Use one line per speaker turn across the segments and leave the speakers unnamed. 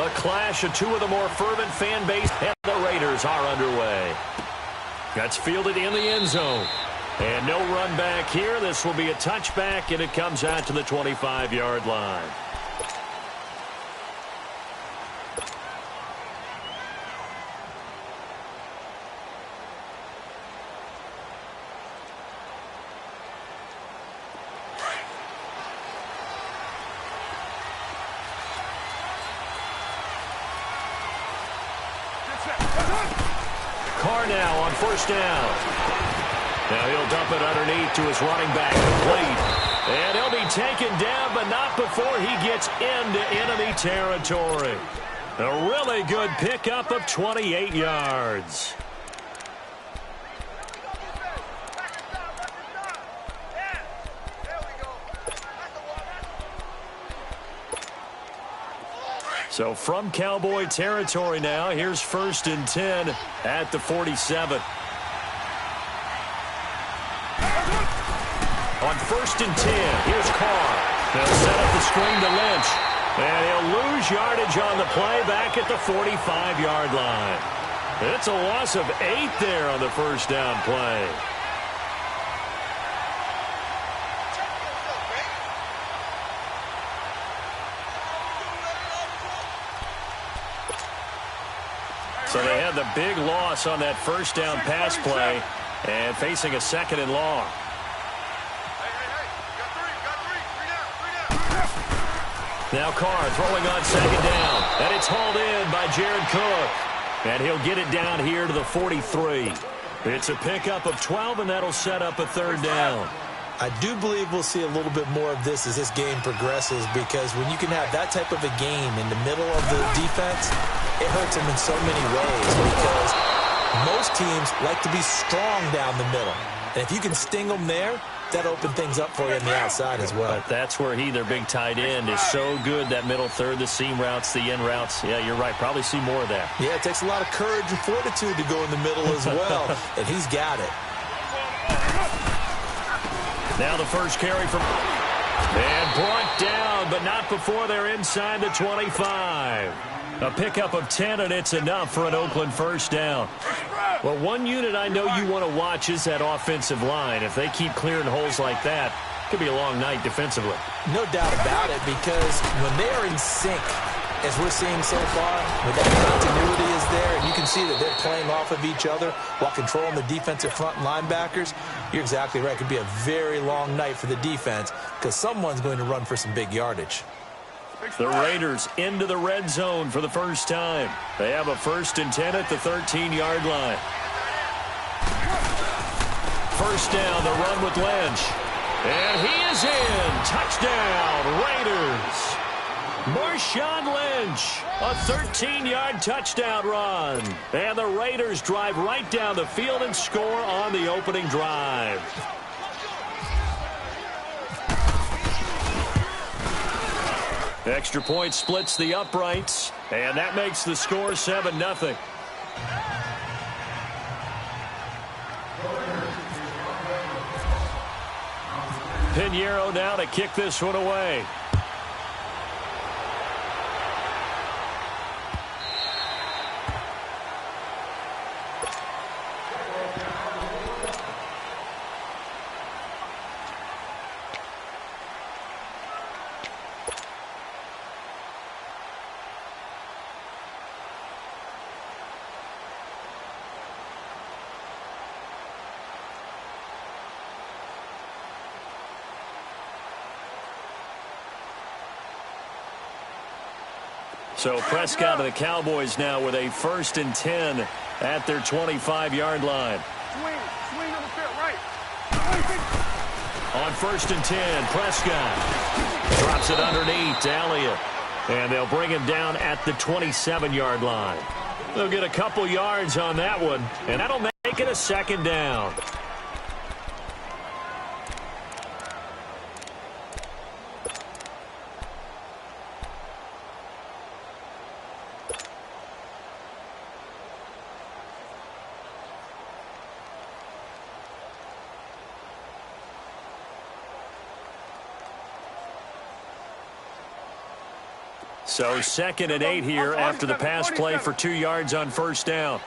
A clash of two of the more fervent fan base, and the Raiders are underway. That's fielded in the end zone. And no run back here. This will be a touchback, and it comes out to the 25-yard line. Carr now on first down. Now he'll dump it underneath to his running back, complete. And he'll be taken down, but not before he gets into enemy territory. A really good pickup of 28 yards. So from Cowboy territory now, here's 1st and 10 at the 47. On 1st and 10, here's Carr. They'll set up the screen to Lynch. And he'll lose yardage on the play back at the 45-yard line. It's a loss of 8 there on the first down play. So they had the big loss on that first down pass play and facing a 2nd and long. Now Carr throwing on 2nd down, and it's hauled in by Jared Cook. And he'll get it down here to the 43. It's a pickup of 12, and that'll set up a 3rd down.
I do believe we'll see a little bit more of this as this game progresses, because when you can have that type of a game in the middle of the defense, it hurts them in so many ways, because most teams like to be strong down the middle. And if you can sting them there, that opens things up for you on the outside as well.
But that's where their big tight end, is so good, that middle third, the seam routes, the end routes. Yeah, you're right. Probably see more of that.
Yeah, it takes a lot of courage and fortitude to go in the middle as well, and he's got it.
Now the first carry from... And brought down, but not before they're inside the 25. A pickup of 10, and it's enough for an Oakland first down. Well, one unit I know you want to watch is that offensive line. If they keep clearing holes like that, it could be a long night defensively.
No doubt about it, because when they are in sync, as we're seeing so far, when that continuity is there, and you can see that they're playing off of each other while controlling the defensive front linebackers, you're exactly right. It could be a very long night for the defense, because someone's going to run for some big yardage.
The Raiders into the red zone for the first time. They have a 1st and 10 at the 13-yard line. First down, the run with Lynch. And he is in. Touchdown, Raiders. Marshawn Lynch, a 13-yard touchdown run. And the Raiders drive right down the field and score on the opening drive. Extra point splits the uprights, and that makes the score 7-0. Pinheiro now to kick this one away. So Prescott and the Cowboys now with a 1st and 10 at their 25-yard line.
Swing on the field, right.
On 1st and 10, Prescott drops it underneath to Elliott. And they'll bring him down at the 27-yard line. They'll get a couple yards on that one, and that'll make it a 2nd down. So 2nd and 8 here after the pass play for 2 yards on first down.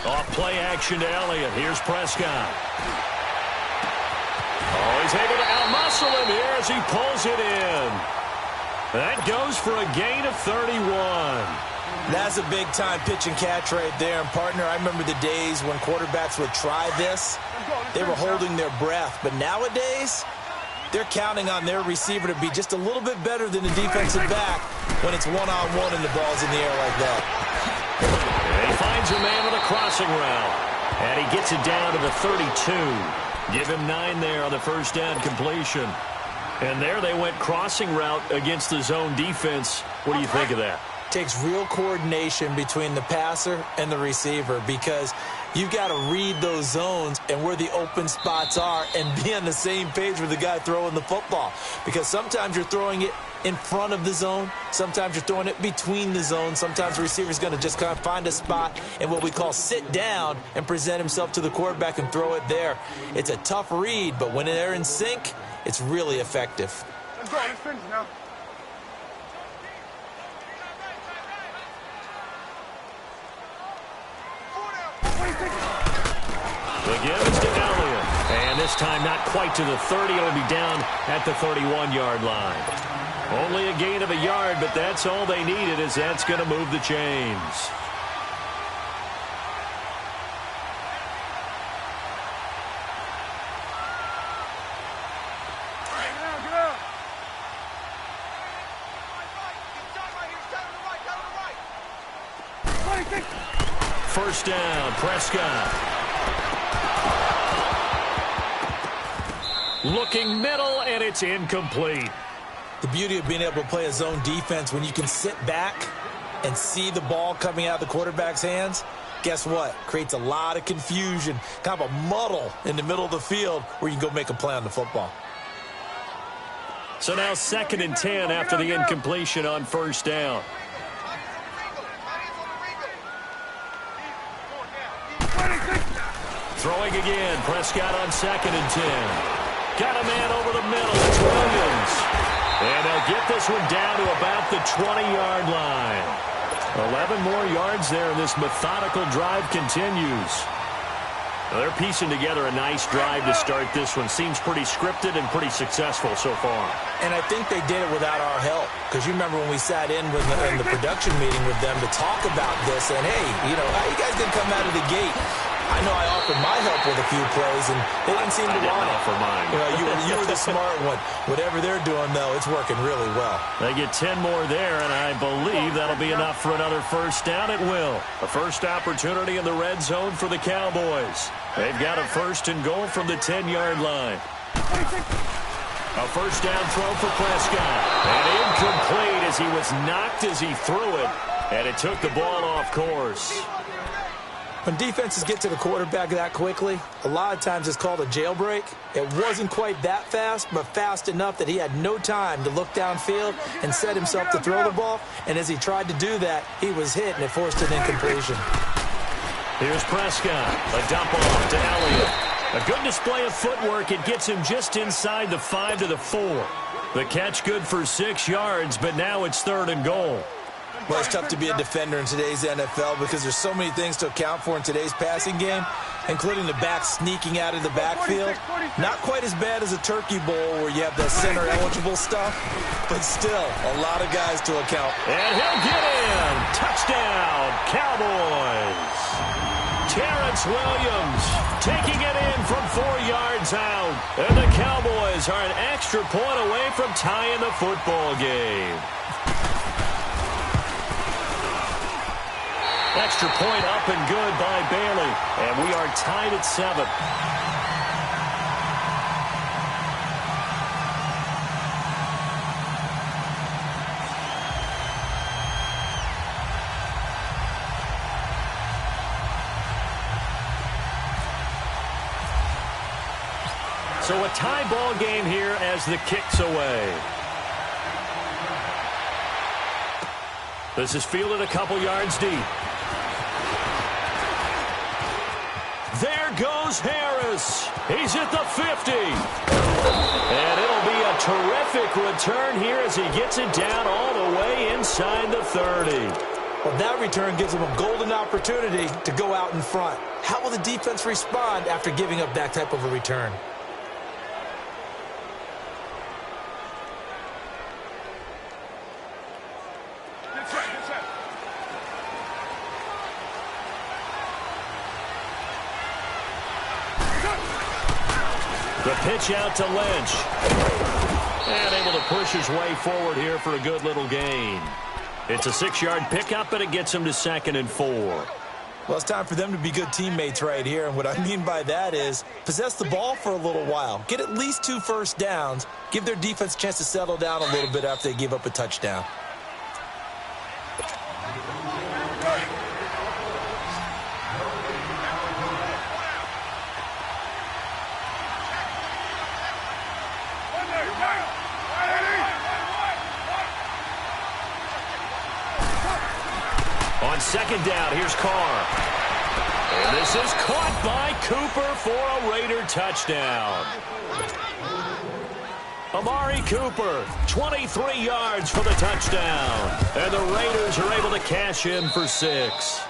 Off play action to Elliott. Here's Prescott. Oh, he's able to outmuscle him here as he pulls it in. That goes for a gain of 31.
That's a big-time pitch and catch right there. And, partner, I remember the days when quarterbacks would try this. They were holding their breath. But nowadays, they're counting on their receiver to be just a little bit better than the defensive back when it's one-on-one and the ball's in the air like that.
And he finds a man with a crossing route. And he gets it down to the 32. Give him 9 there on the first down completion. And there they went crossing route against the zone defense. What do you think of that?
Takes real coordination between the passer and the receiver because you've got to read those zones and where the open spots are and be on the same page with the guy throwing the football. Because sometimes you're throwing it in front of the zone. Sometimes you're throwing it between the zones. Sometimes the receiver's going to just kind of find a spot and what we call sit down and present himself to the quarterback and throw it there. It's a tough read, but when they're in sync, it's really effective.
Let's go. Let's finish now.
The give is to Elliott. And this time not quite to the 30. It'll be down at the 31-yard line. Only a gain of a yard, but that's all they needed, as that's going to move the chains. First down, Prescott. Looking middle, and it's incomplete.
The beauty of being able to play a zone defense when you can sit back and see the ball coming out of the quarterback's hands, guess what? Creates a lot of confusion, kind of a muddle in the middle of the field where you can go make a play on the football.
So now 2nd and 10 after the incompletion on first down. Throwing again, Prescott on 2nd and 10. Got a man over the middle, it's Williams. And they'll get this one down to about the 20-yard line. 11 more yards there, and this methodical drive continues. Now they're piecing together a nice drive to start this one. Seems pretty scripted and pretty successful so far.
And I think they did it without our help. Because you remember when we sat in the production meeting with them to talk about this, and hey, you know, how you guys didn't come out of the gate? I know I offered my help with a few plays, and they didn't seem to want it.
Offer mine.
You know, you were the smart one. Whatever they're doing, though, it's working really well.
They get 10 more there, and I believe that'll be enough for another first down. It will. A first opportunity in the red zone for the Cowboys. They've got a first and goal from the 10-yard line. A first down throw for Prescott. And incomplete as he was knocked as he threw it, and it took the ball off course.
When defenses get to the quarterback that quickly, a lot of times it's called a jailbreak. It wasn't quite that fast, but fast enough that he had no time to look downfield and set himself to throw the ball. And as he tried to do that, he was hit, and it forced an incompletion.
Here's Prescott. A dump off to Elliott. A good display of footwork. It gets him just inside the 5 to the 4. The catch good for 6 yards, but now it's 3rd and goal.
Well, it's tough to be a defender in today's NFL because there's so many things to account for in today's passing game, including the back sneaking out of the backfield. Not quite as bad as a turkey bowl where you have the center-eligible stuff, but still a lot of guys to account.
And he'll get in. Touchdown, Cowboys. Terrence Williams taking it in from 4 yards out. And the Cowboys are an extra point away from tying the football game. Extra point up and good by Bailey. And we are tied at 7. So a tie ball game here as the kick's away. This is fielded a couple yards deep. There goes Harris. He's at the 50. And it'll be terrific return here as he gets it down all the way inside the 30.
Well, that return gives him a golden opportunity to go out in front. How will the defense respond after giving up that type of a return?
The pitch out to Lynch. And able to push his way forward here for a good little gain. It's a 6-yard pickup, and it gets him to 2nd and 4.
Well, it's time for them to be good teammates right here. And what I mean by that is possess the ball for a little while. Get at least 2 first downs. Give their defense a chance to settle down a little bit after they give up a touchdown.
On 2nd down, here's Carr. And this is caught by Cooper for a Raider touchdown. Amari Cooper, 23 yards for the touchdown. And the Raiders are able to cash in for 6.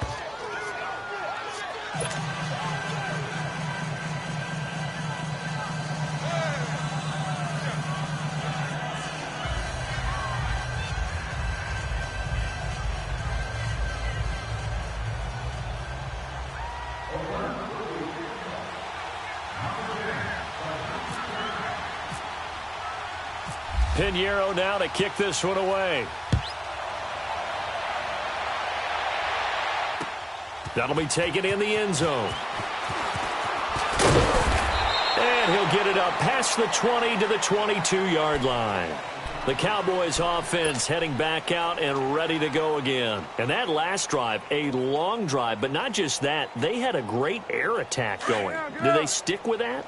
Pinheiro now to kick this one away. That'll be taken in the end zone. And he'll get it up past the 20 to the 22-yard line. The Cowboys offense heading back out and ready to go again. And that last drive, a long drive, but not just that. They had a great air attack going. Do they stick with that?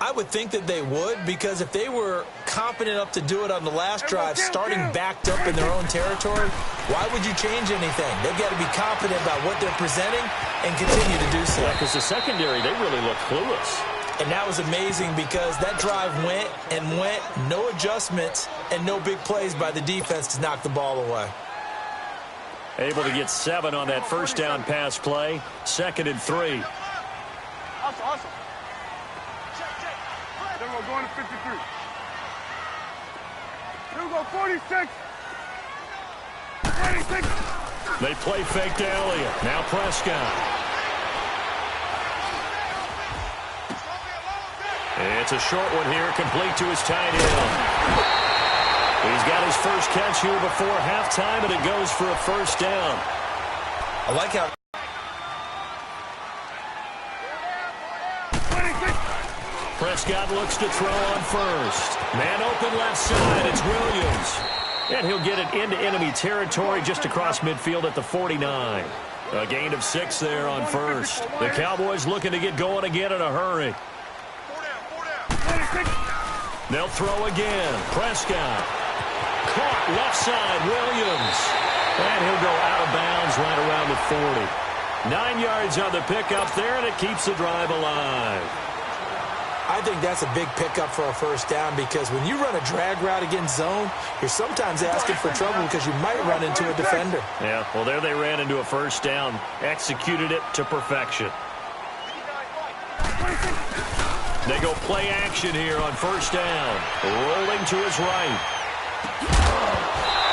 I would think that they would, because if they were confident enough to do it on the last drive, starting backed up in their own territory, why would you change anything? They've got to be confident about what they're presenting and continue to do so.
Yeah, because the secondary, they really look clueless.
And that was amazing because that drive went and went, no adjustments and no big plays by the defense to knock the ball away.
Able to get 7 on that first down pass play. 2nd and 3.
Awesome. Then we're going to 53. Here we go, 46. 26.
They play fake to Elliott. Now Prescott. It's a short one here, complete to his tight end. He's got his first catch here before halftime, and it goes for a first down.
I like how
Prescott looks to throw on first. Man open left side. It's Williams. And he'll get it into enemy territory just across midfield at the 49. A gain of 6 there on first. The Cowboys looking to get going again in a hurry. They'll throw again. Prescott. Caught left side. Williams. And he'll go out of bounds right around the 40. 9 yards on the pickup there, and it keeps the drive alive.
I think that's a big pickup for a first down, because when you run a drag route against zone, you're sometimes asking for trouble because you might run into a defender.
Yeah, well, there they ran into a first down, executed it to perfection. They go play action here on first down. Rolling to his right.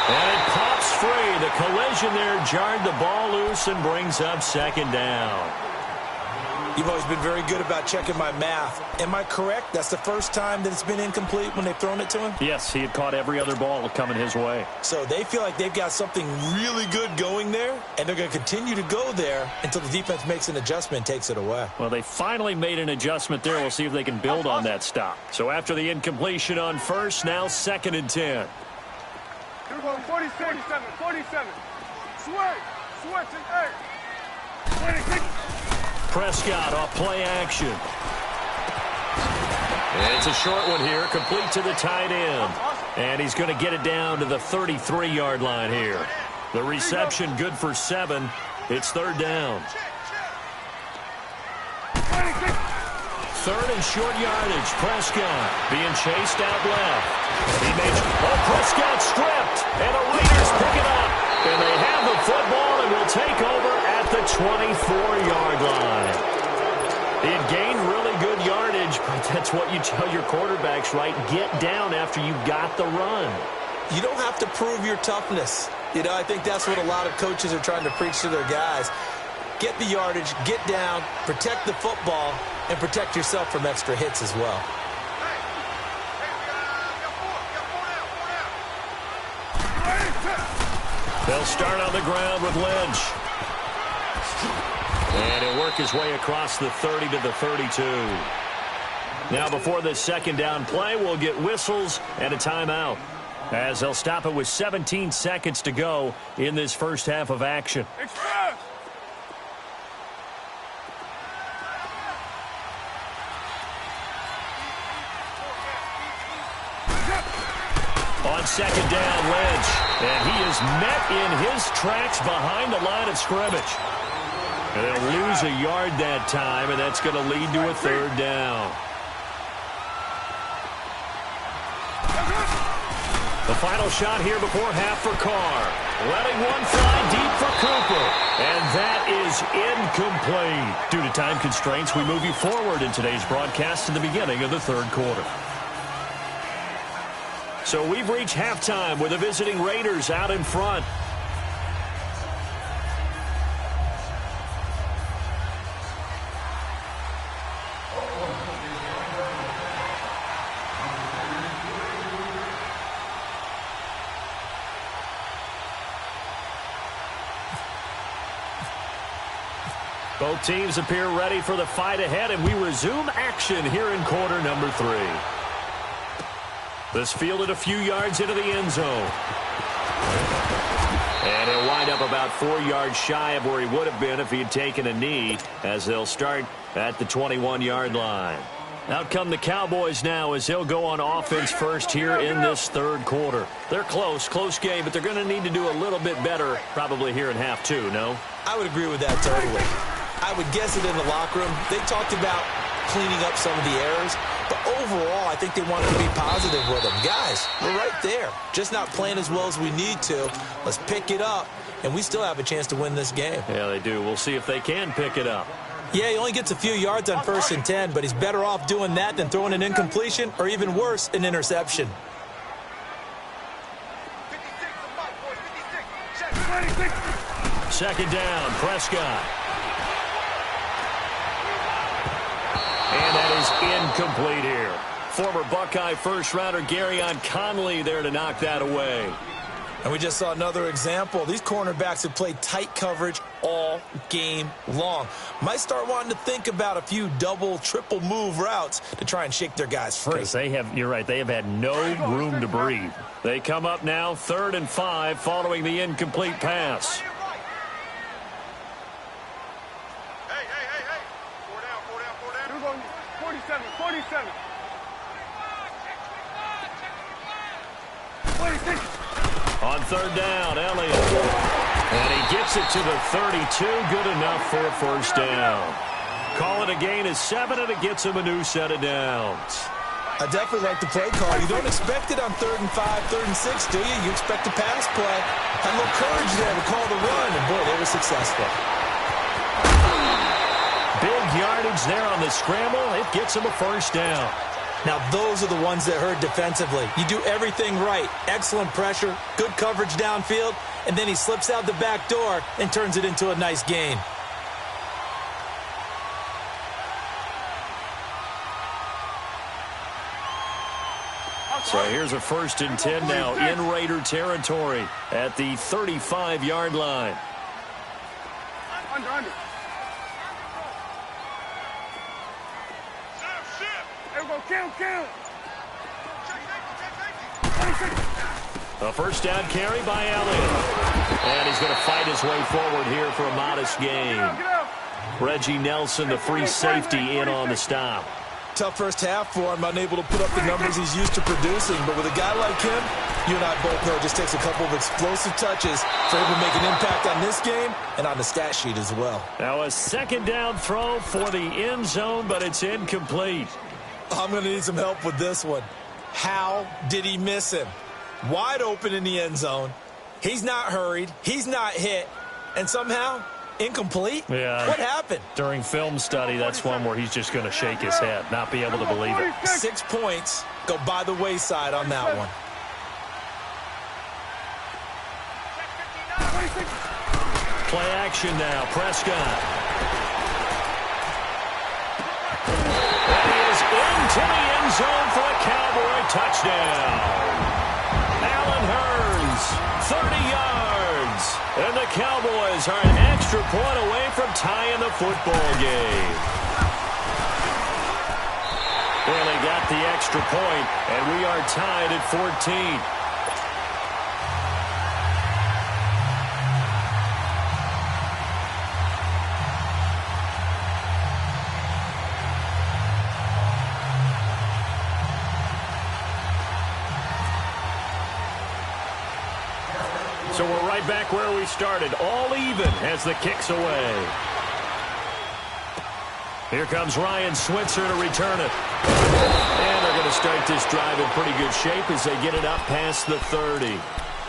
And it pops free. The collision there jarred the ball loose and brings up 2nd down.
You've always been very good about checking my math. Am I correct? That's the first time that it's been incomplete when they've thrown it to him?
Yes, he had caught every other ball coming his way.
So they feel like they've got something really good going there, and they're going to continue to go there until the defense makes an adjustment and takes it away.
Well, they finally made an adjustment there. We'll see if they can build on that stop. So after the incompletion on first, now 2nd and 10.
Here we go, 47. Switch, and 26.
Prescott off play action. It's a short one here, complete to the tight end. And he's going to get it down to the 33-yard line here. The reception good for 7. It's 3rd down. third and short yardage. Prescott being chased out left. He makes Prescott stripped, and the Raiders pick it up. And they have the football and will take over at the 24-yard line. It gained really good yardage, but that's what you tell your quarterbacks, right? Get down after you got the run.
You don't have to prove your toughness. You know, I think that's what a lot of coaches are trying to preach to their guys. Get the yardage, get down, protect the football, and protect yourself from extra hits as well.
They'll start on the ground with Lynch. And he'll work his way across the 30 to the 32. Now before this second down play, we'll get whistles and a timeout, as they'll stop it with 17 seconds to go in this first half of action.
Express!
On second down, Lynch. And he is met in his tracks behind the line of scrimmage. And they'll lose a yard that time, and that's going to lead to a third down. The final shot here before half for Carr. Letting one fly deep for Cooper. And that is incomplete. Due to time constraints, we move you forward in today's broadcast to the beginning of the third quarter. So we've reached halftime with the visiting Raiders out in front. Both teams appear ready for the fight ahead, and we resume action here in quarter number 3. This fielded a few yards into the end zone. And he'll wind up about 4 yards shy of where he would have been if he had taken a knee, as they'll start at the 21-yard line. Out come the Cowboys now as they'll go on offense first here in this third quarter. They're close game, but they're going to need to do a little bit better probably here in half 2, no?
I would agree with that totally. I would guess it in the locker room. They talked about cleaning up some of the errors, but overall, I think they wanted to be positive with them. Guys, we're right there. Just not playing as well as we need to. Let's pick it up, and we still have a chance to win this game.
Yeah, they do. We'll see if they can pick it up.
Yeah, he only gets a few yards on 1st and 10, but he's better off doing that than throwing an incompletion or, even worse, an interception.
Second down, Prescott. And that is incomplete here. Former Buckeye first-rounder Garyon Conley there to knock that away.
And we just saw another example. These cornerbacks have played tight coverage all game long. Might start wanting to think about a few double, triple move routes to try and shake their guys free.
Because they have, you're right, they have had no room to breathe. They come up now 3rd and 5 following the incomplete pass. On 3rd down, Elliott. And he gets it to the 32. Good enough for a first down. Call it a gain of 7, and it gets him a new set of downs.
I definitely like the play call. You don't expect it on 3rd and 5, 3rd and 6, do you? You expect a pass play. Had a little courage there to call the run, and boy, they were successful.
Big yardage there on the scramble. It gets him a first down.
Now, those are the ones that hurt defensively. You do everything right. Excellent pressure, good coverage downfield, and then he slips out the back door and turns it into a nice gain.
So here's a 1st and 10 now in Raider territory at the 35-yard line.
Under. Count.
A first down carry by Elliott. And he's going to fight his way forward here for a modest gain. Reggie Nelson, the free safety, in on the stop.
Tough first half for him, unable to put up the numbers he's used to producing. But with a guy like him, you and I both know it just takes a couple of explosive touches for him to make an impact on this game and on the stat sheet as well.
Now a second down throw for the end zone, but it's incomplete.
I'm going to need some help with this one. How did he miss him? Wide open in the end zone. He's not hurried. He's not hit. And somehow, incomplete?
Yeah.
What happened?
During film study, that's one where he's just going to shake his head, not be able to believe it.
6 points go by the wayside on that one.
Play action now. Prescott. And he is into the end zone for a Cowboy touchdown. Allen Hurns, 30 yards. And the Cowboys are an extra point away from tying the football game. Well, they got the extra point, and we are tied at 14. So we're right back where we started, all even as the kick's away. Here comes Ryan Switzer to return it. And they're going to start this drive in pretty good shape as they get it up past the 30.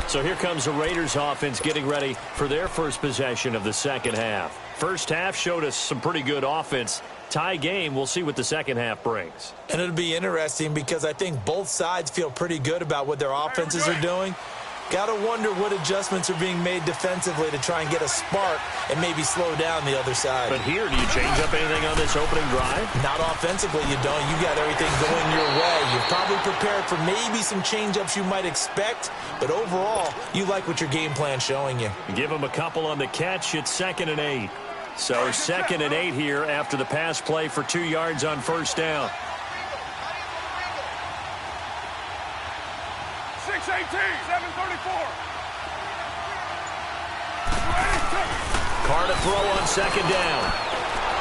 So here comes the Raiders offense getting ready for their first possession of the second half. First half showed us some pretty good offense. Tie game, we'll see what the second half brings.
And it'll be interesting because I think both sides feel pretty good about what their offenses are doing. Got to wonder what adjustments are being made defensively to try and get a spark and maybe slow down the other side.
But here, do you change up anything on this opening drive?
Not offensively, you don't. You got everything going your way. You're probably prepared for maybe some change-ups you might expect, but overall, you like what your game plan's showing you.
Give them a couple on the catch. It's 2nd and 8. So 2nd and 8 here after the pass play for 2 yards on first down.
6-18, 7:34.
Carr to throw on second down.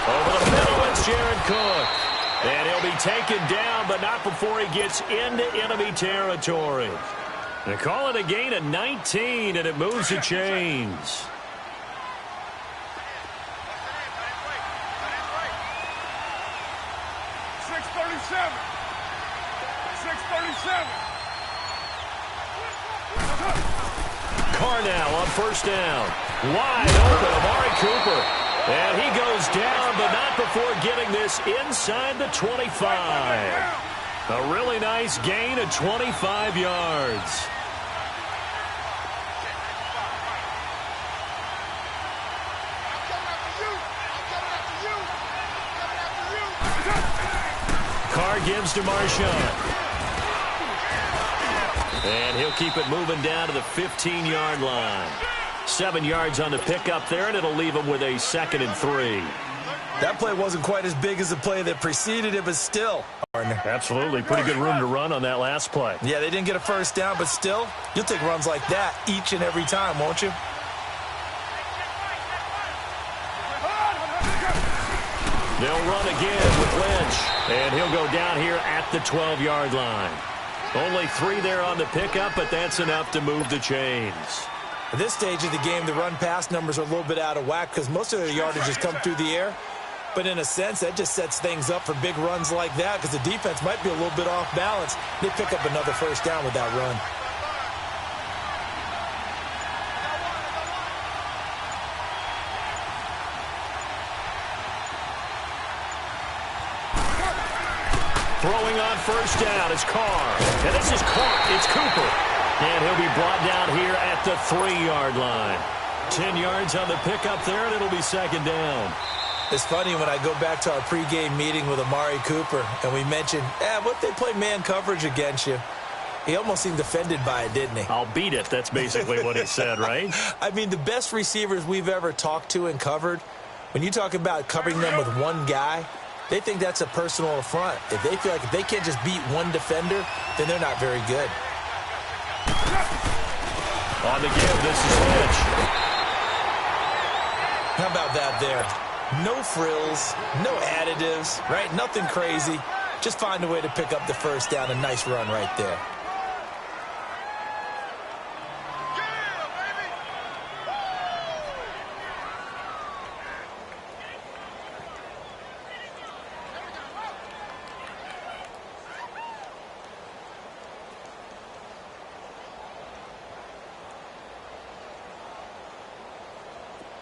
Over the middle, it's Jared Cook. And he'll be taken down, but not before he gets into enemy territory. They call it a gain of 19, and it moves the chains. Carr now on first down. Wide open, Amari Cooper. And he goes down, but not before getting this inside the 25. A really nice gain of 25 yards. Carr gives to Marshawn. And he'll keep it moving down to the 15-yard line. 7 yards on the pickup there, and it'll leave him with a 2nd and 3.
That play wasn't quite as big as the play that preceded it, but still.
Absolutely. Pretty good room to run on that last play.
Yeah, they didn't get a first down, but still, you'll take runs like that each and every time, won't you?
They'll run again with Lynch, and he'll go down here at the 12-yard line. Only 3 there on the pickup, but that's enough to move the chains.
At this stage of the game, the run-pass numbers are a little bit out of whack because most of their yardage has come through the air. But in a sense, that just sets things up for big runs like that because the defense might be a little bit off balance. They pick up another first down with that run.
Throwing on first down is Carr. And this is caught. It's Cooper. And he'll be brought down here at the 3-yard line. 10 yards on the pickup there, and it'll be 2nd down.
It's funny when I go back to our pregame meeting with Amari Cooper, and we mentioned, what if they play man coverage against you? He almost seemed offended by it, didn't he?
I'll beat it. That's basically what he said, right?
I mean, the best receivers we've ever talked to and covered, when you talk about covering them with one guy, they think that's a personal affront. If they feel like if they can't just beat one defender, then they're not very good.
On the give, this is Lynch.
How about that there? No frills, no additives, right? Nothing crazy. just find a way to pick up the first down. A nice run right there.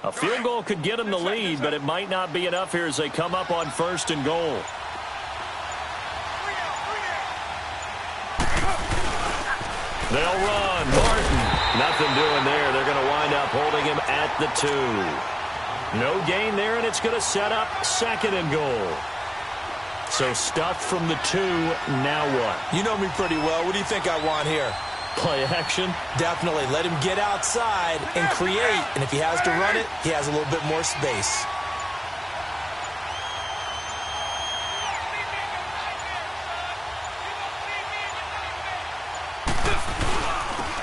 A field goal could get them the lead, but it might not be enough here as they come up on 1st and goal. They'll run. Martin. Nothing doing there. They're going to wind up holding him at the 2. No gain there, and it's going to set up 2nd and goal. So stuffed from the 2. Now what?
You know me pretty well. What do you think I want here?
Play action?
Definitely. Let him get outside and create. And if he has to run it, he has a little bit more space.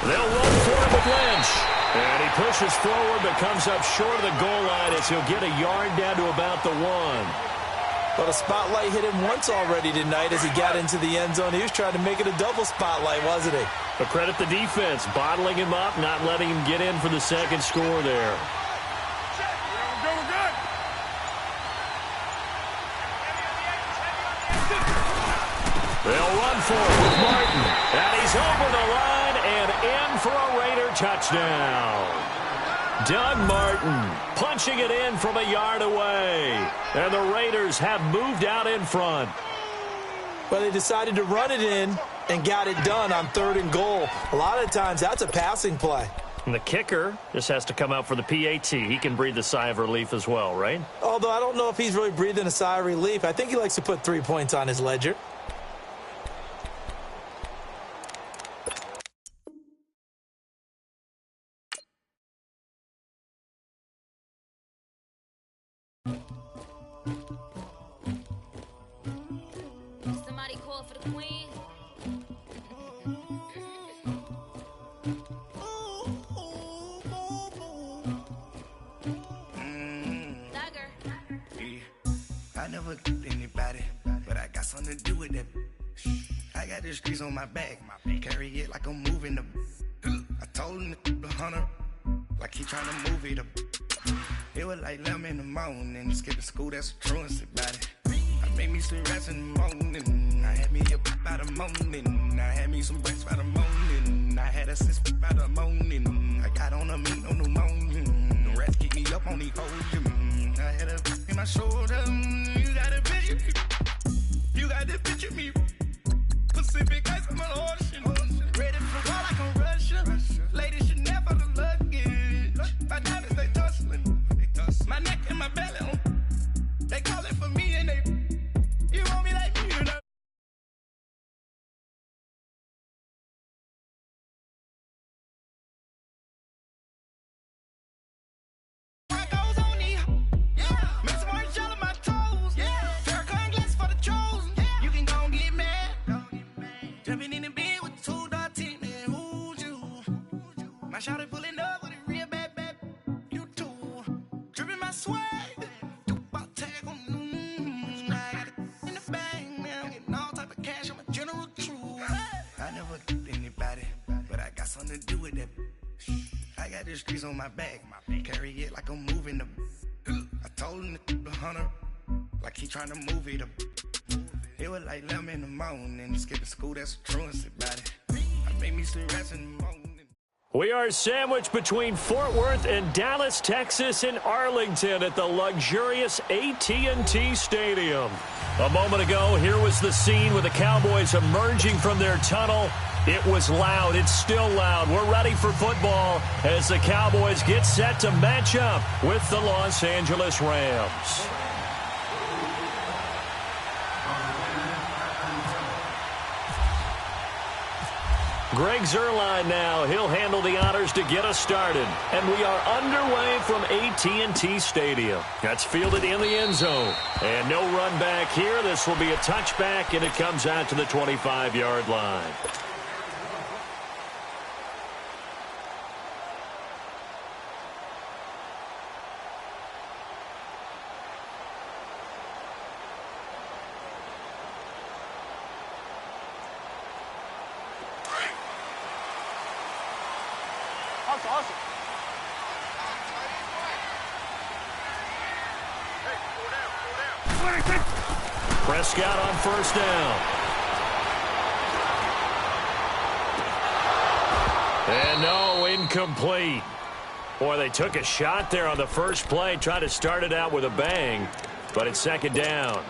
They'll run for him with Lynch. And he pushes forward but comes up short of the goal line as he'll get a yard down to about the 1.
But a spotlight hit him once already tonight as he got into the end zone. He was trying to make it a double spotlight, wasn't he?
But credit the defense, bottling him up, not letting him get in for the 2nd score there. They'll run for it with Martin. And he's over the line and in for a Raider touchdown. Doug Martin punching it in from a yard away. And the Raiders have moved out in front.
Well, they decided to run it in and got it done on 3rd and goal. A lot of times, that's a passing play.
And the kicker just has to come out for the PAT. He can breathe a sigh of relief as well, right?
Although I don't know if he's really breathing a sigh of relief. I think he likes to put 3 points on his ledger.
Somebody call for the queen.
I never killed anybody, but I got something to do with that. I got the streets on my back, carry it like I'm moving the. I told him to 100, like he trying to move it up. It was like 11 in the morning, skipping school, that's a truancy about it. I made me some rest in the morning, I had me up by the morning, I had me some breaks by the morning, I had a six by the morning, I got on a meat on the morning, the rest keep me up on the holding, I had a in my shoulder, you got a picture me, you got to picture me, Pacific ice on my ocean, ready for war like I'm Russia, ladies should never the luggage, my diamonds they tussling, my neck and my belly, they call it for me and they, you want me like me, you know? Jumping in the bed with 2 dark teeth, man, who's you? My shawty pulling up with a real bad, you too. Dripping my swag, about tag on I got it in the bag, man, I'm getting all type of cash, I'm a general true. I never killed anybody, but I got something to do with that. I got the streets on my back, carry it like I'm moving the. I told him to 100, like he trying to move it up. It was like 11 in the morning, skipping school, that's a truancy about it. I made me some rest in the morning.
We are sandwiched between Fort Worth and Dallas, Texas, and Arlington at the luxurious AT&T Stadium. A moment ago, here was the scene with the Cowboys emerging from their tunnel. It was loud. It's still loud. We're ready for football as the Cowboys get set to match up with the Los Angeles Rams. Greg Zuerlein now. He'll handle the honors to get us started. And we are underway from AT&T Stadium. That's fielded in the end zone. And no run back here. This will be a touchback, and it comes out to the 25-yard line.
awesome.
Prescott on first down. And no, incomplete. Boy, they took a shot there on the first play, tried to start it out with a bang, but it's second down.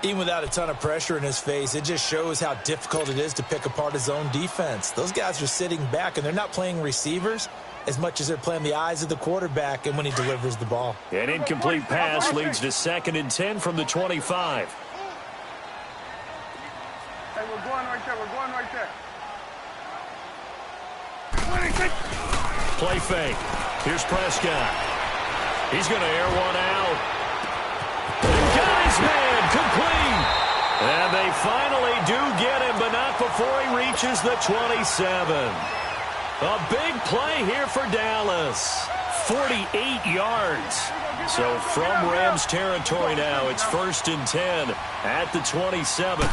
Even without a ton of pressure in his face, it just shows how difficult it is to pick apart his own defense. Those guys are sitting back, and they're not playing receivers as much as they're playing the eyes of the quarterback and when he delivers the ball.
An incomplete pass leads to 2nd and 10 from the 25.
Hey, we're going right there. We're going right there.
Play fake. Here's Prescott. He's going to air one out. Got his man, complete. And they finally do get him, but not before he reaches the 27. A big play here for Dallas. 48 yards. So from Rams territory now, it's 1st and 10 at the 27.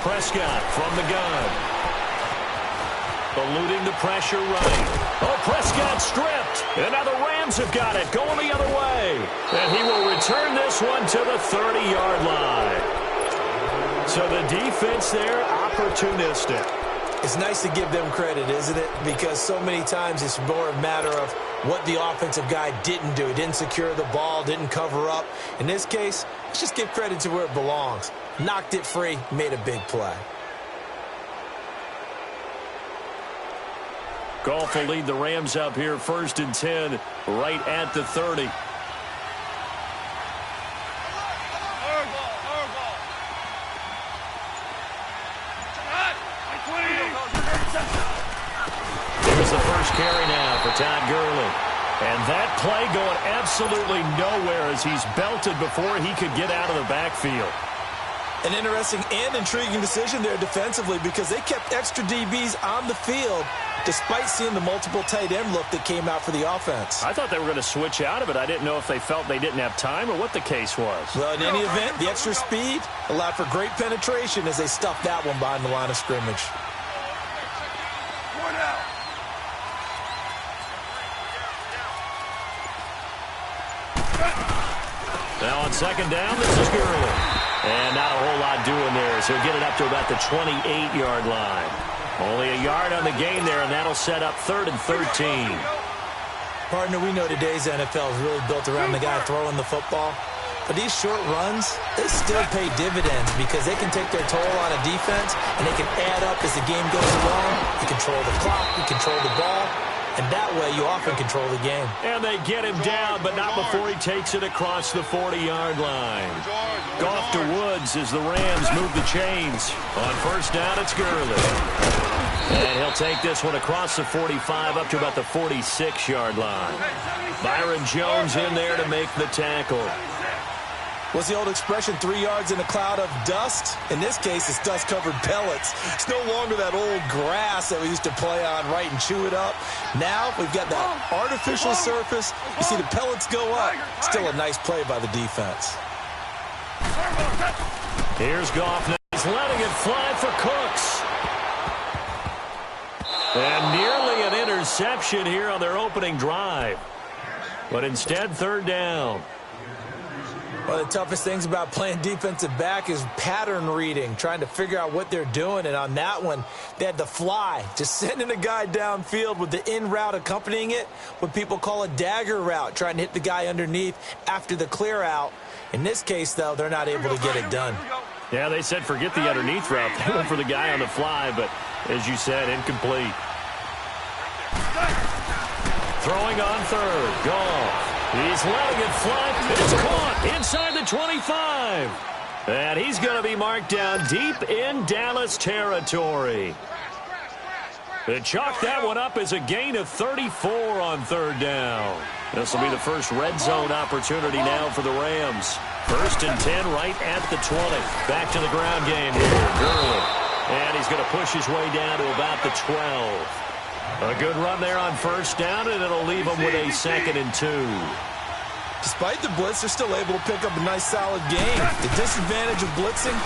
Prescott from the gun. Eluding the pressure right. Oh, Prescott stripped. And now the Rams have got it, going the other way. And he will return this one to the 30-yard line. So the defense there, opportunistic.
It's nice to give them credit, isn't it? Because so many times it's more a matter of what the offensive guy didn't do. He didn't secure the ball, didn't cover up. In this case, let's just give credit to where it belongs. Knocked it free, made a big play.
Goff will lead the Rams up here 1st and 10 right at the 30. Here's the first carry now for Todd Gurley. And that play going absolutely nowhere as he's belted before he could get out of the backfield.
An interesting and intriguing decision there defensively because they kept extra DBs on the field despite seeing the multiple tight end look that came out for the offense.
I thought they were going to switch out of it. I didn't know if they felt they didn't have time or what the case was.
Well, in any event, the extra speed allowed for great penetration as they stuffed that one behind the line of scrimmage.
Now on second down, this is Gurley. And not a whole lot doing there, so he'll get it up to about the 28-yard line. Only a yard on the gain there, and that'll set up 3rd and 13.
Partner, we know today's NFL is really built around the guy throwing the football. But these short runs, they still pay dividends because they can take their toll on a defense, and they can add up as the game goes along. You control the clock, you control the ball. And that way, you often control the game.
And they get him down, but not before he takes it across the 40-yard line. Goff to Woods as the Rams move the chains. On first down, it's Gurley. And he'll take this one across the 45 up to about the 46-yard line. Byron Jones in there to make the tackle.
What's the old expression, 3 yards in a cloud of dust? In this case, it's dust-covered pellets. It's no longer that old grass that we used to play on, right, and chew it up. Now we've got that artificial surface. You see the pellets go up. Still a nice play by the defense.
Here's Goff now. He's letting it fly for Cooks. And nearly an interception here on their opening drive. But instead, 3rd down.
One of the toughest things about playing defensive back is pattern reading, trying to figure out what they're doing. And on that one, they had the fly, just sending a guy downfield with the in route accompanying it, what people call a dagger route, trying to hit the guy underneath after the clear out. In this case, though, they're not able to get it done.
Yeah, they said forget the underneath route. They went for the guy on the fly, but as you said, incomplete. Throwing on 3rd, Goff. He's letting it fly. It's caught inside the 25. And he's going to be marked down deep in Dallas territory. They chalked that one up as a gain of 34 on 3rd down. This will be the first red zone opportunity now for the Rams. 1st and 10 right at the 20. Back to the ground game here. Gurley. And he's going to push his way down to about the 12. A good run there on first down, and it'll leave him with a 2nd and 2.
Despite the blitz, they're still able to pick up a nice, solid gain. The disadvantage of blitzing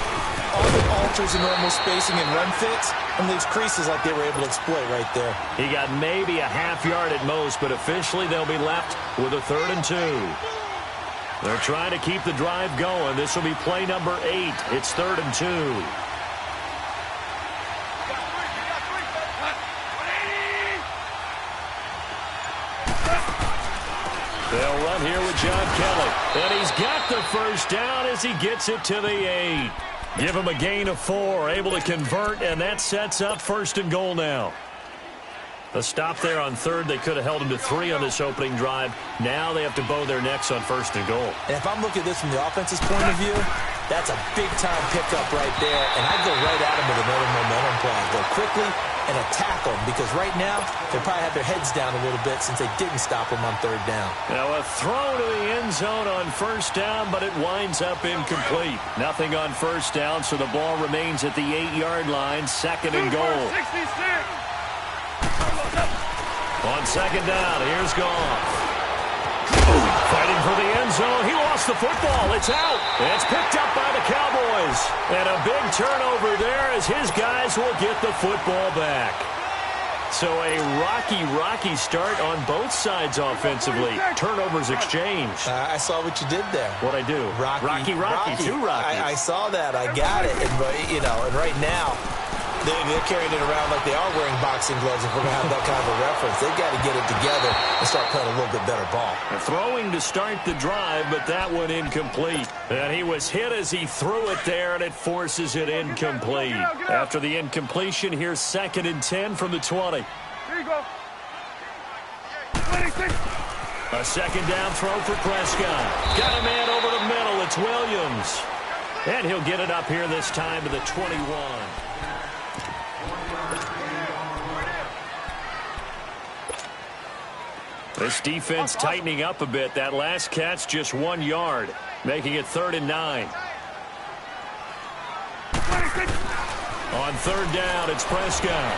often alters the normal spacing and run fits and leaves creases like they were able to exploit right there.
He got maybe a half yard at most, but officially they'll be left with a 3rd and 2. They're trying to keep the drive going. This will be play number 8. It's 3rd and 2. They'll run here with John Kelly. And he's got the first down as he gets it to the 8. Give him a gain of 4, able to convert, and that sets up 1st and goal now. A stop there on 3rd. They could have held him to 3 on this opening drive. Now they have to bow their necks on 1st and goal.
And if I'm looking at this from the offense's point of view, that's a big-time pickup right there. And I'd go right at him with another momentum play. Go quickly and attack them, because right now they probably have their heads down a little bit since they didn't stop them on 3rd down.
Now a throw to the end zone on 1st down, but it winds up incomplete. Nothing on 1st down, so the ball remains at the 8-yard line. 2nd and goal.
66.
On 2nd down, here's Goff. Fighting for the end zone. He lost the football. It's out. It's picked up by the Cowboys. And a big turnover there as his guys will get the football back. So a rocky start on both sides offensively. Turnovers exchanged.
I saw what you did there.
What'd I do? Rocky. Two Rockies.
I saw that. I got it. And right now, they're carrying it around like they are wearing boxing gloves. If we're going to have that kind of a reference, they've got to get it together and start playing a little bit better ball.
Throwing to start the drive, but that one incomplete. And he was hit as he threw it there, and it forces it incomplete. After the incompletion, here's 2nd and 10 from the 20.
Here you go. 26.
A 2nd down throw for Prescott. Got a man over the middle. It's Williams. And he'll get it up here this time to the 21. This defense tightening up a bit. That last catch just 1 yard, making it 3rd and 9. On 3rd down, it's Prescott.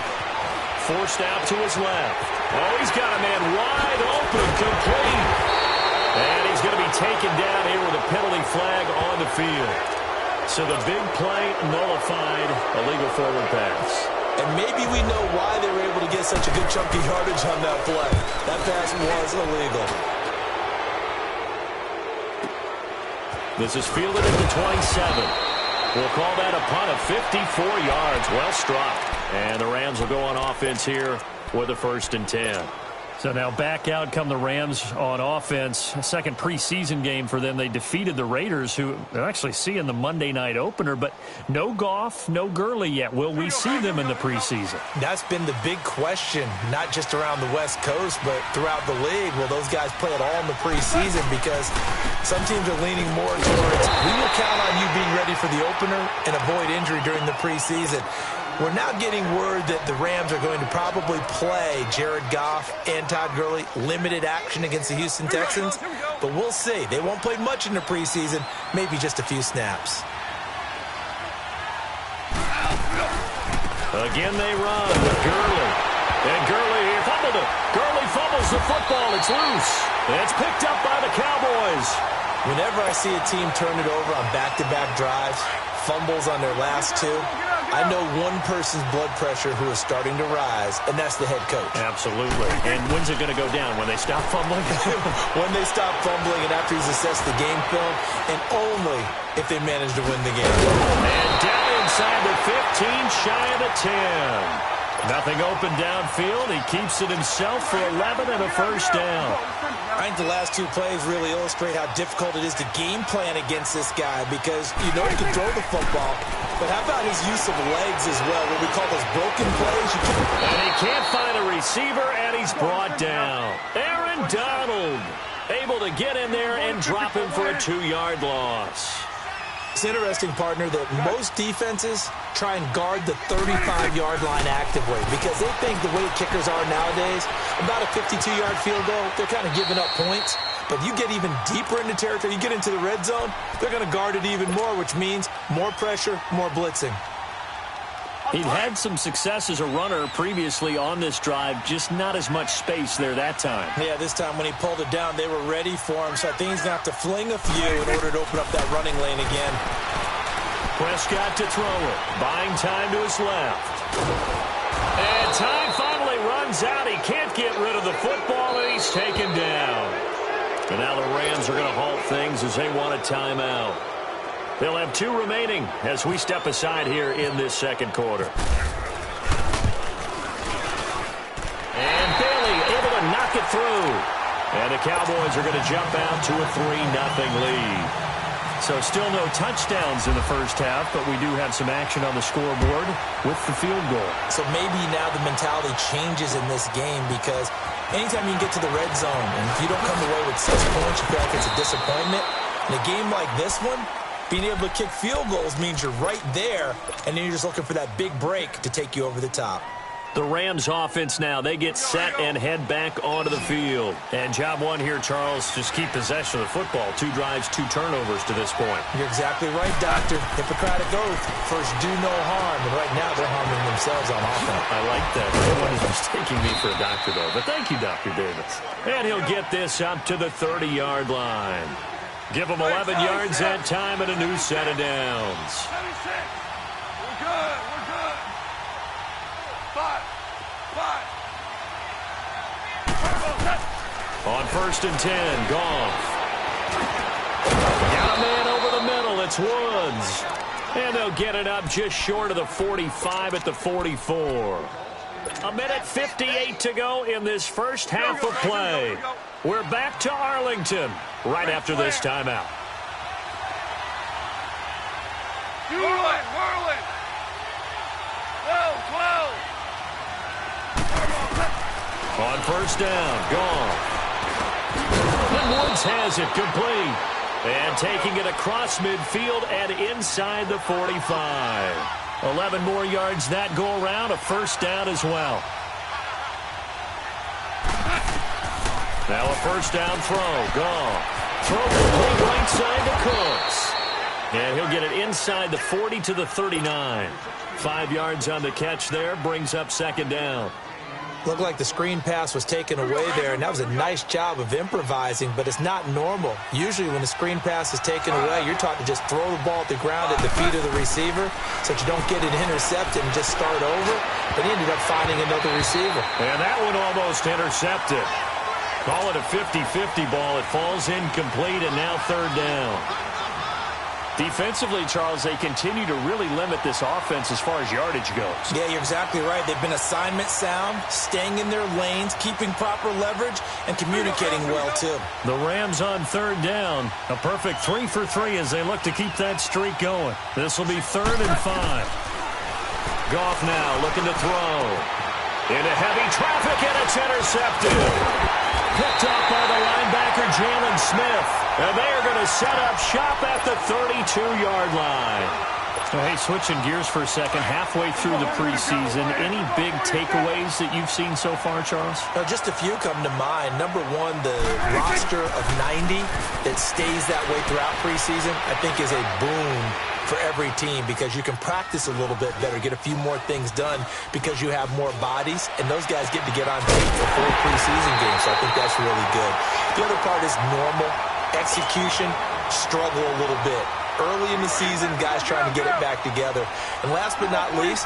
Forced out to his left. Oh, he's got a man wide open, complete. And he's going to be taken down here with a penalty flag on the field. So the big play nullified, a legal forward pass.
And maybe we know why they were able to get such a good chunky yardage on that play. That pass was illegal.
This is fielded at the 27. We'll call that a punt of 54 yards. Well struck. And the Rams will go on offense here with a 1st and 10. So now back out come the Rams on offense. A second preseason game for them. They defeated the Raiders, who they're actually seeing the Monday night opener, but no Goff, no Gurley yet. Will we see them in the preseason?
That's been the big question, not just around the West Coast, but throughout the league. Will those guys play at all in the preseason? Because some teams are leaning more towards, we will count on you being ready for the opener and avoid injury during the preseason. We're now getting word that the Rams are going to probably play Jared Goff and Todd Gurley limited action against the Houston Texans, but we'll see. They won't play much in the preseason, maybe just a few snaps.
Again they run with Gurley. And Gurley fumbled it. Gurley fumbles the football. It's loose. It's picked up by the Cowboys.
Whenever I see a team turn it over on back-to-back drives, fumbles on their last 2, I know one person's blood pressure who is starting to rise, and that's the head coach.
Absolutely. And when's it going to go down? When they stop fumbling?
When they stop fumbling and after he's assessed the game film, and only if they manage to win the game.
And down inside the 15, shy of the 10. Nothing open downfield. He keeps it himself for 11 and a 1st down.
I think the last 2 plays really illustrate how difficult it is to game plan against this guy, because you know he can throw the football, but how about his use of legs as well, what we call those broken plays?
And he can't find a receiver, and he's brought down. Aaron Donald able to get in there and drop him for a 2-yard loss.
It's interesting, partner, that most defenses try and guard the 35-yard line actively because they think the way kickers are nowadays, about a 52-yard field goal, they're kind of giving up points. But you get even deeper into territory, you get into the red zone, they're going to guard it even more, which means more pressure, more blitzing.
He'd had some success as a runner previously on this drive, just not as much space there that time.
Yeah, this time when he pulled it down, they were ready for him, so I think he's going to have to fling a few in order to open up that running lane again.
Prescott to throw it, buying time to his left. And time finally runs out. He can't get rid of the football, and he's taken down. And now the Rams are going to halt things as they want a timeout. They'll have 2 remaining as we step aside here in this second quarter. And Bailey able to knock it through. And the Cowboys are going to jump out to a 3-0 lead. So still no touchdowns in the first half, but we do have some action on the scoreboard with the field goal. So maybe now the mentality changes in this game because anytime you can get to the red zone, and if you don't come away with 6 points, you feel like it's a disappointment. In a game like this one, being able to kick field goals means you're right there, and then you're just looking for that big break to take you over the top. The Rams offense now, they get set and head back onto the field. And job one here, Charles, just keep possession of the football. 2 drives, 2 turnovers to this point. You're exactly right, Doctor. Hippocratic oath. First, do no harm. And right now, they're harming themselves on offense. I like that. No one is mistaking me for a doctor, though. But thank you, Dr. Davis. And he'll get this up to the 30-yard line. Give him 11 yards that time and a new set of downs.
We're good. We're good. 5.
On 1st and 10, Goff. Got a man over the middle. It's Woods. And they'll get it up just short of the 45 at the 44. 1:58 to go in this first half of play. We're back to Arlington right after this timeout.
Whirling. Go, 12.
On 1st down, Goff. And Woods has it complete. And taking it across midfield and inside the 45. 11 more yards that go around, a 1st down as well. Now a 1st down throw, Goff. Throw complete right side to Cooks. And he'll get it inside the 40 to the 39. 5 yards on the catch there, brings up 2nd down. Looked like the screen pass was taken away there, and that was a nice job of improvising, but it's not normal. Usually when the screen pass is taken away, you're taught to just throw the ball at the ground at the feet of the receiver so that you don't get it intercepted and just start over. But he ended up finding another receiver. And that one almost intercepted. Call it a 50-50 ball. It falls incomplete, and now 3rd down. Defensively, Charles, they continue to really limit this offense as far as yardage goes. Yeah, you're exactly right. They've been assignment sound, staying in their lanes, keeping proper leverage, and communicating well, too. The Rams on 3rd down. A perfect 3 for 3 as they look to keep that streak going. This will be 3rd and 5. Goff now looking to throw. Into heavy traffic, and it's intercepted. Picked up by the linebacker, Jalen Smith. And they are going to set up shop at the 32-yard line. Hey, switching gears for a second, halfway through the preseason, any big takeaways that you've seen so far, Charles?
Just a few come to mind. Number one, the roster of 90 that stays that way throughout preseason, I think is a boon for every team because you can practice a little bit better, get a few more things done because you have more bodies, and those guys get to get on tape for 4 preseason games, so I think that's really good. The other part is normal execution, struggle a little bit. Early in the season, guys trying to get it back together. And last but not least,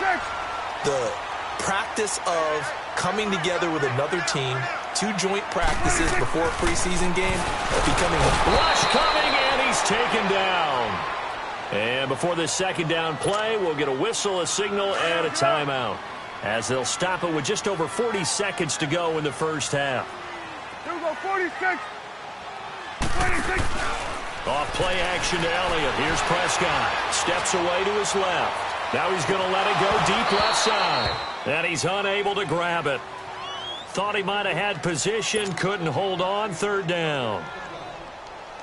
the practice of coming together with another team, 2 joint practices before a preseason game, becoming a
rush coming, and he's taken down. And before this 2nd down play, we'll get a whistle, a signal, and a timeout as they'll stop it with just over 40 seconds to go in the first half.
Here we go, 46. 26.
Off play action to Elliott. Here's Prescott. Steps away to his left. Now he's going to let it go deep left side. And he's unable to grab it. Thought he might have had position. Couldn't hold on. 3rd down.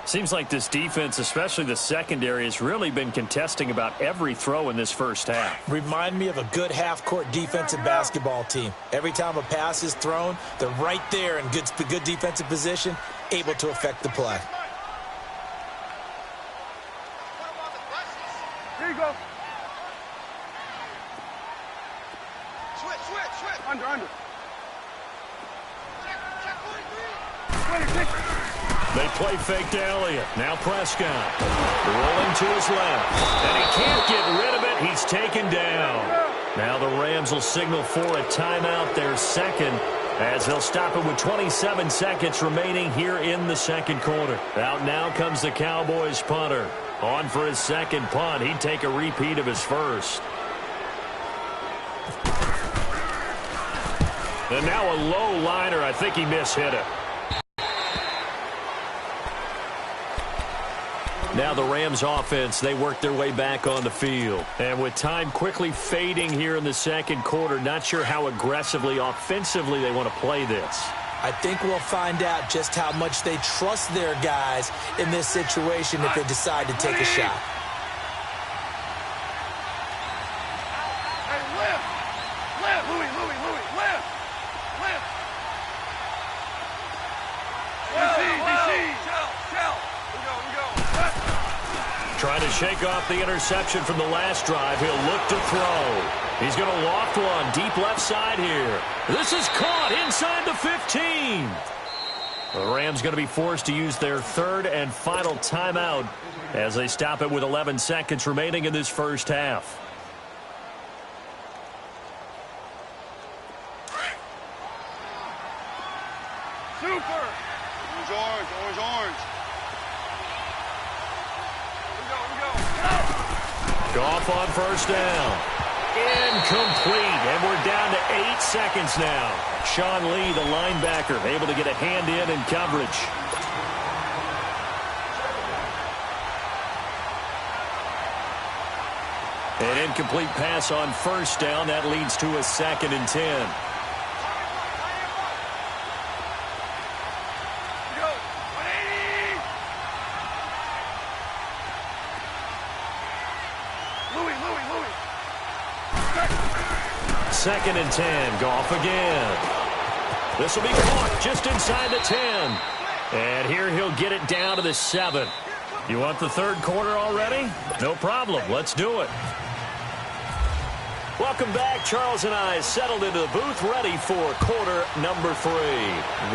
Seems like this defense, especially the secondary, has really been contesting about every throw in this first half.
Remind me of a good half-court defensive basketball team. Every time a pass is thrown, they're right there in good defensive position, able to affect the play.
Here you go.
They play fake to Elliott. Now Prescott. Rolling to his left. And he can't get rid of it. He's taken down. Now the Rams will signal for a timeout, their second, as they'll stop it with 27 seconds remaining here in the second quarter. Out now comes the Cowboys punter. On for his second punt. He'd take a repeat of his first. And now a low liner. I think he mishit it. Now the Rams offense, they work their way back on the field. And with time quickly fading here in the second quarter, not sure how aggressively, offensively they want to play this.
I think we'll find out just how much they trust their guys in this situation if they decide to take a shot.
Hey, lift! Lift! Louis, lift! Lift! DC! Shell! We go!
Trying to shake off the interception from the last drive. He'll look to throw. He's going to loft one deep left side here. This is caught inside the 15. The Rams going to be forced to use their third and final timeout as they stop it with 11 seconds remaining in this first half.
Super! Orange.
Goff on first down. Incomplete. And we're down to 8 seconds now. Sean Lee, the linebacker, able to get a hand in coverage. An incomplete pass on first down. That leads to a 2nd and 10. Second and 10. Goff again. This will be caught just inside the 10. And here he'll get it down to the 7. You want the third quarter already? No problem. Let's do it. Welcome back. Charles and I settled into the booth, ready for quarter number 3.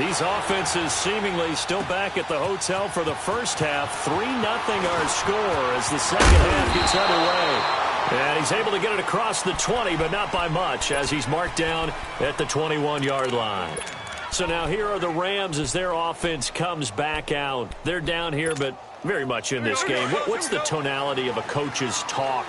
These offenses seemingly still back at the hotel for the first half. 3-0 our score as the second half gets underway. And he's able to get it across the 20, but not by much, as he's marked down at the 21-yard line. So now here are the Rams as their offense comes back out. They're down here, but very much in this game. What's the tonality of a coach's talk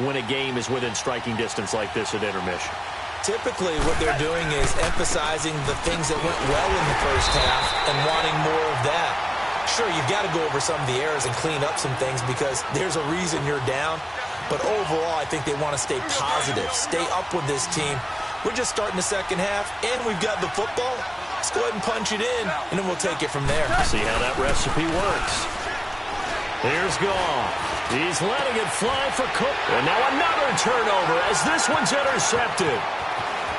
when a game is within striking distance like this at intermission?
Typically, what they're doing is emphasizing the things that went well in the first half and wanting more of that. Sure, you've got to go over some of the errors and clean up some things because there's a reason you're down. But overall, I think they want to stay positive, stay up with this team. We're just starting the second half, and we've got the football. Let's go ahead and punch it in, and then we'll take it from there.
See how that recipe works. Here's Goff. He's letting it fly for Cook. And now another turnover as this one's intercepted.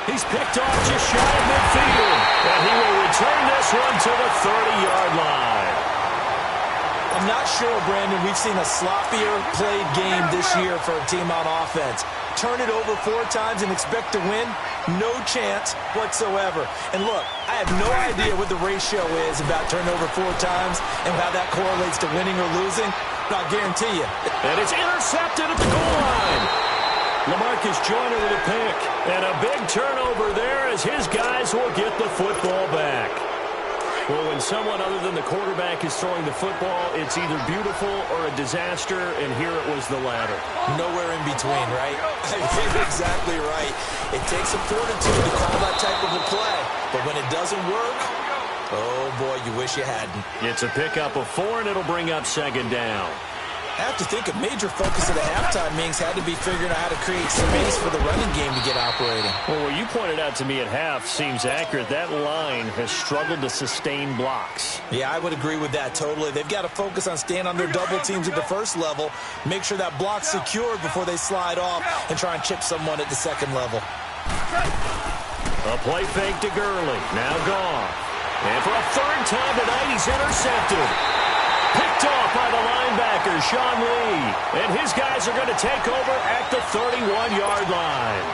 He's picked off just shy of midfield. And he will return this one to the 30-yard line.
I'm not sure, Brandon, we've seen a sloppier played game this year for a team on offense. Turn it over 4 times and expect to win? No chance whatsoever. And look, I have no idea what the ratio is about turnover 4 times and how that correlates to winning or losing, but I'll guarantee you.
And it's intercepted at the goal line. LaMarcus Joyner with a pick. And a big turnover there as his guys will get the football back. Well, when someone other than the quarterback is throwing the football, it's either beautiful or a disaster, and here it was the latter.
Nowhere in between, right? You're exactly right. It takes some fortitude to call that type of a play, but when it doesn't work, oh boy, you wish you hadn't.
It's a pickup of 4, and it'll bring up 2nd down.
I have to think a major focus of the halftime, Mings, had to be figuring out how to create space for the running game to get operating.
Well, what you pointed out to me at half seems accurate. That line has struggled to sustain blocks.
Yeah, I would agree with that totally. They've got to focus on staying on their double teams at the first level, make sure that block's secured before they slide off and try and chip someone at the second level.
A play fake to Gurley. Now gone. And for a 3rd time tonight, he's intercepted. Picked off by the linebacker, Sean Lee. And his guys are going to take over at the 31-yard line.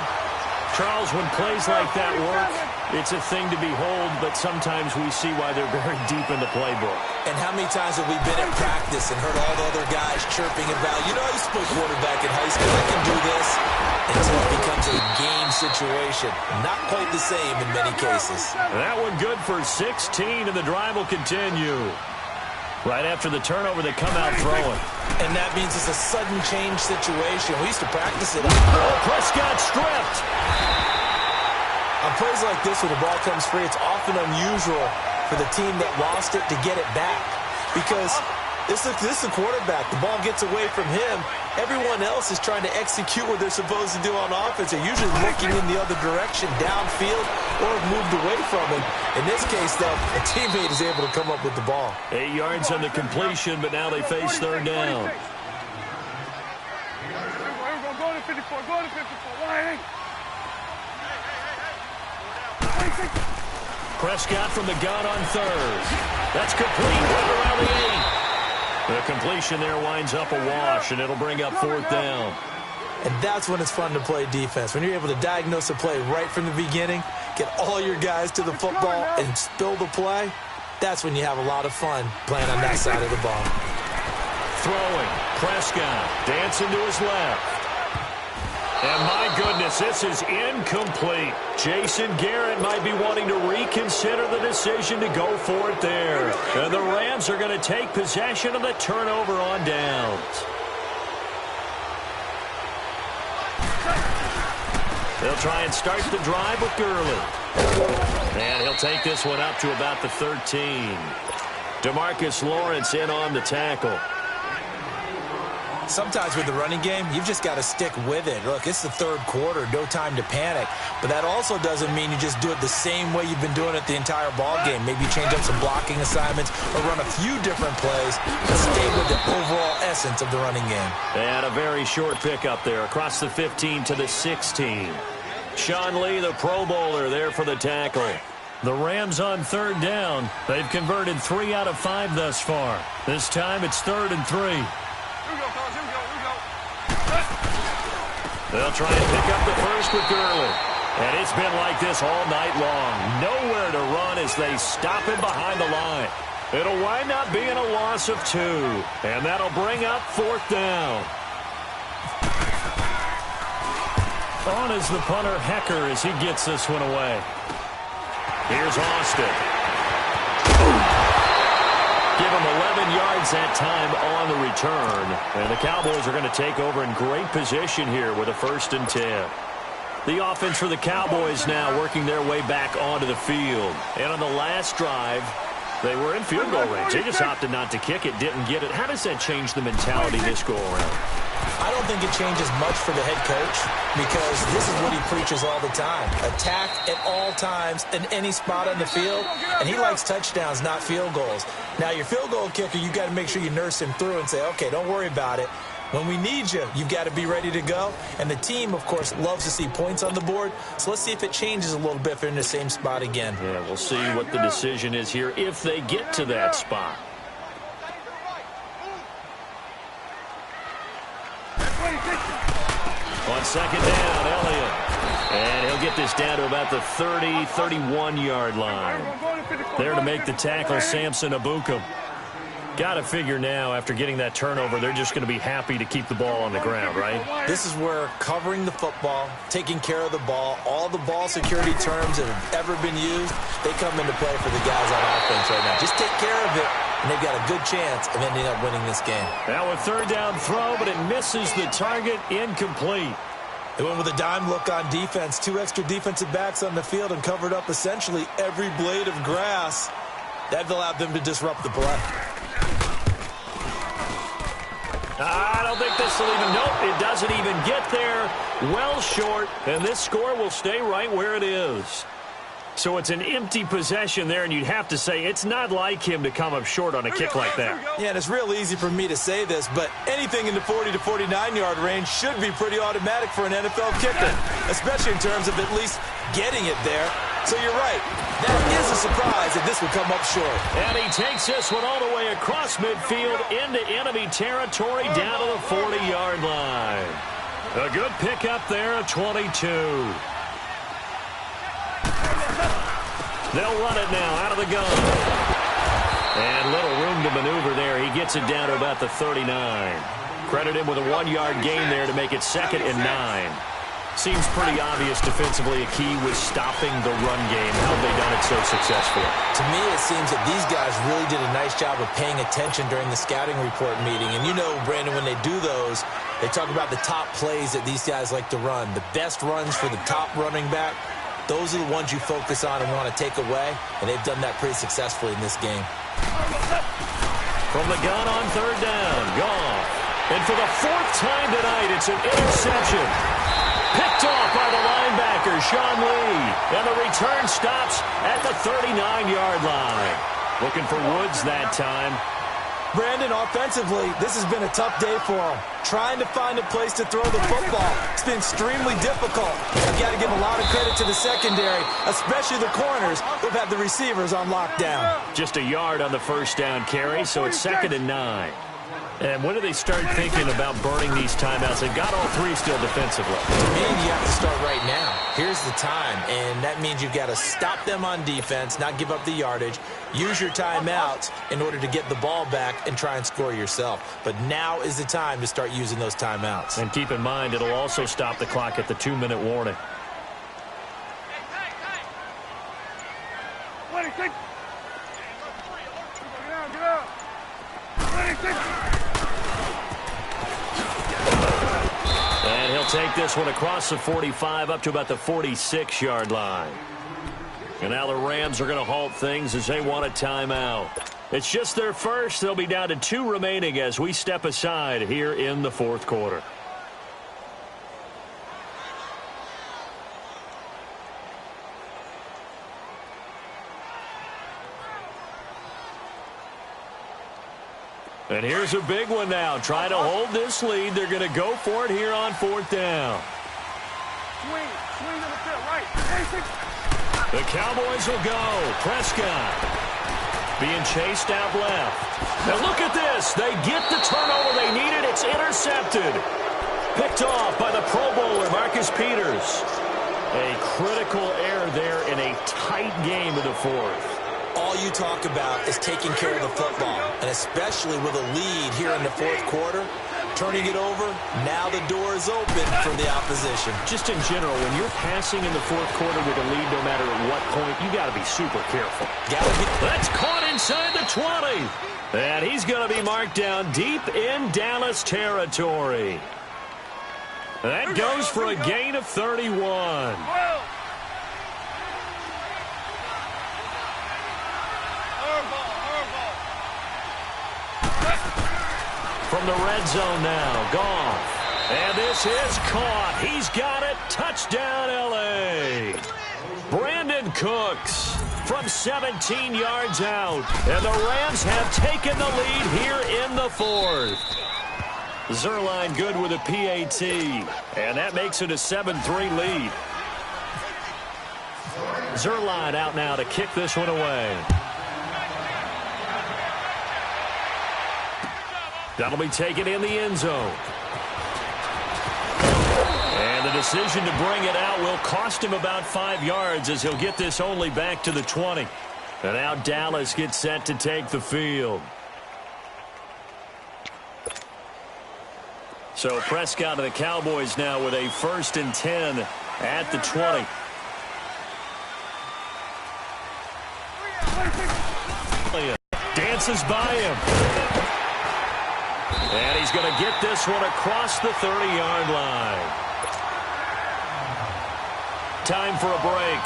Charles, when plays like that work, It's a thing to behold, but sometimes we see why they're very deep in the playbook.
And how many times have we been at practice and heard all the other guys chirping about, you know, I used to play quarterback in high school, I can do this, until it becomes a game situation. Not quite the same in many cases.
That one good for 16, and the drive will continue. Right after the turnover, they come out throwing.
And that means it's a sudden change situation. We used to practice it.
Oh, Prescott stripped.
On plays like this, when the ball comes free, it's often unusual for the team that lost it to get it back. Because this is the quarterback. The ball gets away from him. Everyone else is trying to execute what they're supposed to do on offense. They're usually looking in the other direction, downfield, or moved away from him. In this case, though, a teammate is able to come up with the ball.
8 yards on the completion, but now they face third down.
Go to 54, go to 54. Why?
Prescott from the gun on third. That's complete right around the 8. The completion there winds up a wash, and it'll bring up fourth down.
And that's when it's fun to play defense. When you're able to diagnose a play right from the beginning, get all your guys to the football, and spill the play, that's when you have a lot of fun playing on that side of the ball.
Throwing. Prescott dancing to his left. And my goodness, this is incomplete. Jason Garrett might be wanting to reconsider the decision to go for it there. And the Rams are going to take possession of the turnover on downs. They'll try and start the drive with Gurley. And he'll take this one up to about the 13. DeMarcus Lawrence in on the tackle.
Sometimes with the running game, you've just got to stick with it. Look, it's the third quarter, no time to panic. But that also doesn't mean you just do it the same way you've been doing it the entire ball game. Maybe change up some blocking assignments or run a few different plays, but stay with the overall essence of the running game.
And a very short pickup there across the 15 to the 16. Sean Lee, the Pro Bowler, there for the tackle. The Rams on third down. They've converted 3 out of 5 thus far. This time it's 3rd and 3. They'll try and pick up the first with Gurley. And it's been like this all night long. Nowhere to run as they stop him behind the line. It'll wind up being a loss of 2. And that'll bring up fourth down. On is the punter, Hecker, as he gets this one away. Here's Austin. Give him 11 yards that time on the return. And the Cowboys are going to take over in great position here with a 1st and 10. The offense for the Cowboys now working their way back onto the field. And on the last drive, they were in field goal range. They just opted not to kick it, didn't get it. How does that change the mentality this go around?
I don't think it changes much for the head coach because this is what he preaches all the time. Attack at all times in any spot on the field, and he likes touchdowns, not field goals. Now, your field goal kicker, you've got to make sure you nurse him through and say, okay, don't worry about it. When we need you, you've got to be ready to go. And the team, of course, loves to see points on the board. So let's see if it changes a little bit if they're in the same spot again.
Yeah, we'll see what the decision is here if they get to that spot. On second down, Elliott. And he'll get this down to about the 30, 31-yard line. There to make the tackle, Samson Abukum. Got to figure now, after getting that turnover, they're just going to be happy to keep the ball on the ground, right?
This is where covering the football, taking care of the ball, all the ball security terms that have ever been used, they come into play for the guys on offense right now. Just take care of it, and they've got a good chance of ending up winning this game.
Now a third down throw, but it misses the target, incomplete.
They went with a dime look on defense. 2 extra defensive backs on the field and covered up essentially every blade of grass. That allowed them to disrupt the play.
I don't think this will even, nope, it doesn't even get there. Well short, and this score will stay right where it is. So it's an empty possession there, and you'd have to say it's not like him to come up short on a kick like that.
Yeah, and it's real easy for me to say this, but anything in the 40 to 49-yard range should be pretty automatic for an NFL kicker, especially in terms of at least getting it there. So you're right. That is a surprise if this would come up short.
And he takes this one all the way across midfield into enemy territory down to the 40-yard line. A good pickup there, 22. They'll run it now out of the gun. And little room to maneuver there. He gets it down to about the 39. Credit him with a 1-yard gain there to make it 2nd and 9. Seems pretty obvious defensively a key was stopping the run game. How have they done it so successfully?
To me, it seems that these guys really did a nice job of paying attention during the scouting report meeting. And you know, Brandon, when they do those, they talk about the top plays that these guys like to run. The best runs for the top running back, those are the ones you focus on and want to take away. And they've done that pretty successfully in this game.
From the gun on 3rd down, gone. And for the 4th time tonight, it's an interception. Picked off by the linebacker, Sean Lee. And the return stops at the 39-yard line. Looking for Woods that time.
Brandon, offensively, this has been a tough day for him. Trying to find a place to throw the football. It's been extremely difficult. I've got to give a lot of credit to the secondary, especially the corners who've had the receivers on lockdown.
Just a yard on the 1st down carry, so it's 2nd and 9. And when do they start thinking about burning these timeouts? They've got all 3 still defensively.
To me, you have to start right now. Here's the time, and that means you've got to stop them on defense, not give up the yardage, use your timeouts in order to get the ball back and try and score yourself. But now is the time to start using those timeouts.
And keep in mind, it'll also stop the clock at the 2-minute warning.
Get out. 26.
And he'll take this one across the 45 up to about the 46-yard line. And now the Rams are going to halt things as they want a timeout. It's just their first. They'll be down to 2 remaining as we step aside here in the 4th quarter. And here's a big one now. Trying to hold this lead. They're going to go for it here on 4th down.
Swing to the field, right. 26.
The Cowboys will go. Prescott being chased out left. Now look at this. They get the turnover they needed. It's intercepted. Picked off by the Pro Bowler, Marcus Peters. A critical error there in a tight game of the 4th.
All you talk about is taking care of the football, and especially with a lead here in the 4th quarter, turning it over, now the door is open for the opposition.
Just in general, when you're passing in the 4th quarter with a lead, no matter at what point, you got to be super careful. That's caught inside the 20. And he's going to be marked down deep in Dallas territory. That goes for a gain of 31. From the red zone now, Goff. And this is caught. He's got it. Touchdown, L.A. Brandon Cooks from 17 yards out. And the Rams have taken the lead here in the 4th. Zerline good with a PAT. And that makes it a 7-3 lead. Zerline out now to kick this one away. That'll be taken in the end zone. And the decision to bring it out will cost him about 5 yards as he'll get this only back to the 20. And now Dallas gets set to take the field. So Prescott of the Cowboys now with a 1st and 10 at the 20. Dances by him. And he's going to get this one across the 30-yard line. Time for a break.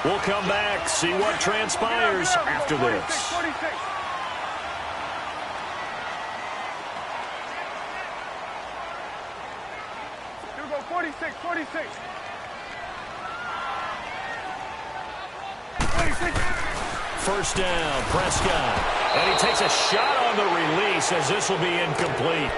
We'll come back, see what transpires after this.
46. Here we go, 46. 26.
1st down, Prescott. And he takes a shot on the release as this will be incomplete.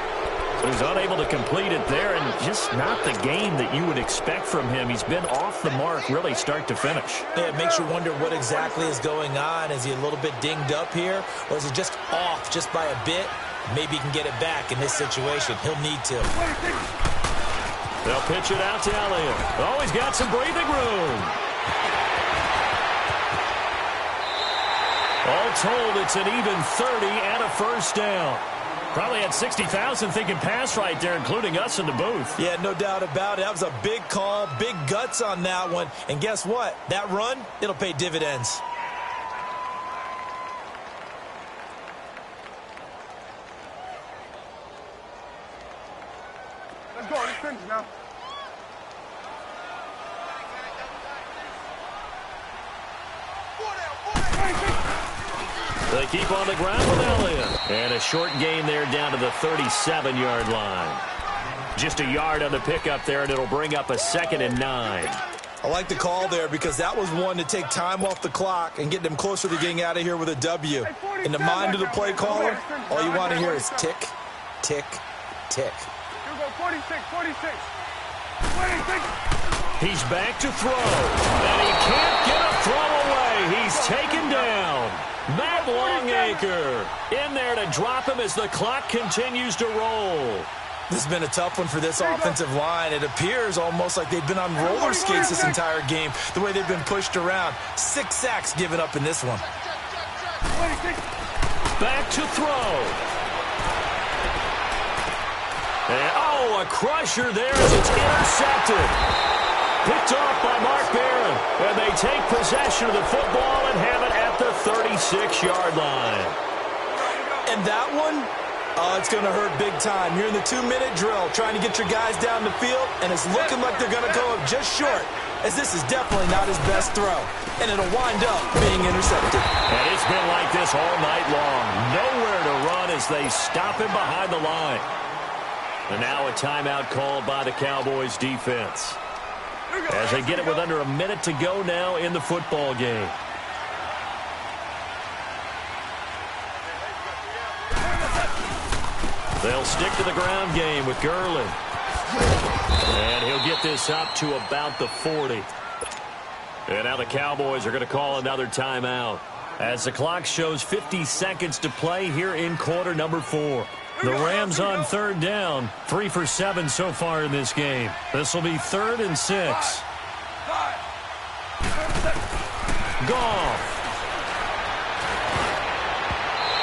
So he's unable to complete it there, and just not the game that you would expect from him. He's been off the mark really start to finish.
Yeah, it makes you wonder what exactly is going on. Is he a little bit dinged up here, or is he just off just by a bit? Maybe he can get it back in this situation. He'll need to.
They'll pitch it out to Elliott. Oh, he's got some breathing room. All told, it's an even 30 and a first down. Probably had 60,000 thinking pass right there, including us in the booth.
Yeah, no doubt about it. That was a big call, big guts on that one. And guess what? That run, it'll pay dividends.
Let's go. Let's finish now.
They keep on the ground with Elliott. And a short gain there down to the 37-yard line. Just a yard on the pickup there, and it'll bring up a 2nd and 9.
I like the call there because that was one to take time off the clock and get them closer to getting out of here with a W. In the mind of the play caller, all you want to hear is tick, tick, tick.
Here we go, 46, 46. 46.
He's back to throw, and he can't get a throw away. He's taken down. Matt Longacre in there to drop him as the clock continues to roll.
This has been a tough one for this offensive line. It appears almost like they've been on roller skates this entire game, the way they've been pushed around. 6 sacks given up in this one.
Back to throw. And, a crusher there as it's intercepted. Picked off by Mark Barron. And they take possession of the football and have it at the 36-yard line.
And that one, it's going to hurt big time. You're in the 2-minute drill trying to get your guys down the field, and it's looking like they're going to go up just short, as this is definitely not his best throw. And it'll wind up being intercepted.
And it's been like this all night long. Nowhere to run as they stop him behind the line. And now a timeout called by the Cowboys defense, as they get it with under a minute to go now in the football game. They'll stick to the ground game with Gurley. And he'll get this up to about the 40. And now the Cowboys are going to call another timeout, as the clock shows 50 seconds to play here in quarter number 4. The Rams on 3rd down, 3 for 7 so far in this game. This will be 3rd and 6. Goff.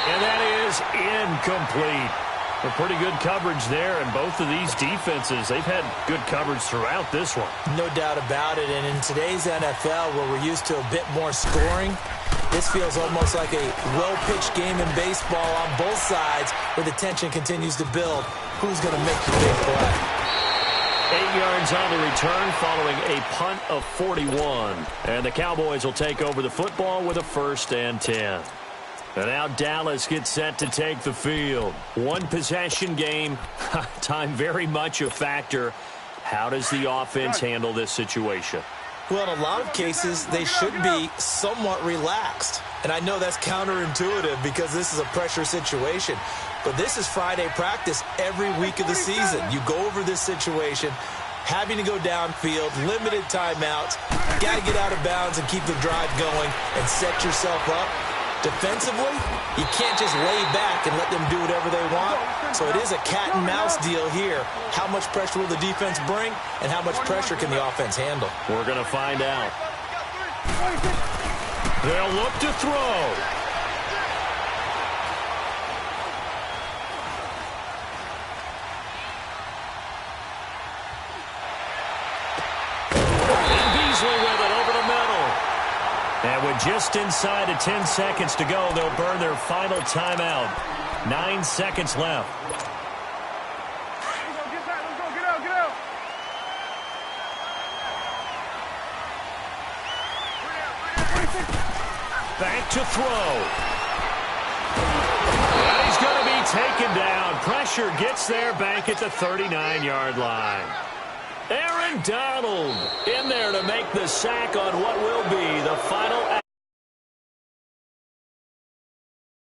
And that is incomplete. A pretty good coverage there, and both of these defenses, they've had good coverage throughout this one.
No doubt about it, and in today's NFL, where we're used to a bit more scoring, this feels almost like a well-pitched game in baseball on both sides, where the tension continues to build. Who's going to make the big play?
8 yards on the return following a punt of 41. And the Cowboys will take over the football with a 1st and 10. And now Dallas gets set to take the field. One possession game. Time very much a factor. How does the offense handle this situation?
Well, in a lot of cases, they should be somewhat relaxed. And I know that's counterintuitive because this is a pressure situation. But this is Friday practice every week of the season. You go over this situation, having to go downfield, limited timeouts, got to get out of bounds and keep the drive going and set yourself up. Defensively, you can't just lay back and let them do whatever they want. So it is a cat and mouse deal here. How much pressure will the defense bring, and how much pressure can the offense handle?
We're going to find out. They'll look to throw. And Beasley with it over the middle. And with just inside of 10 seconds to go, they'll burn their final timeout. 9 seconds left.
Let's go, get out, get out.
Back to throw. And he's going to be taken down. Pressure gets there back at the 39-yard line. Aaron Donald in there to make the sack on what will be the final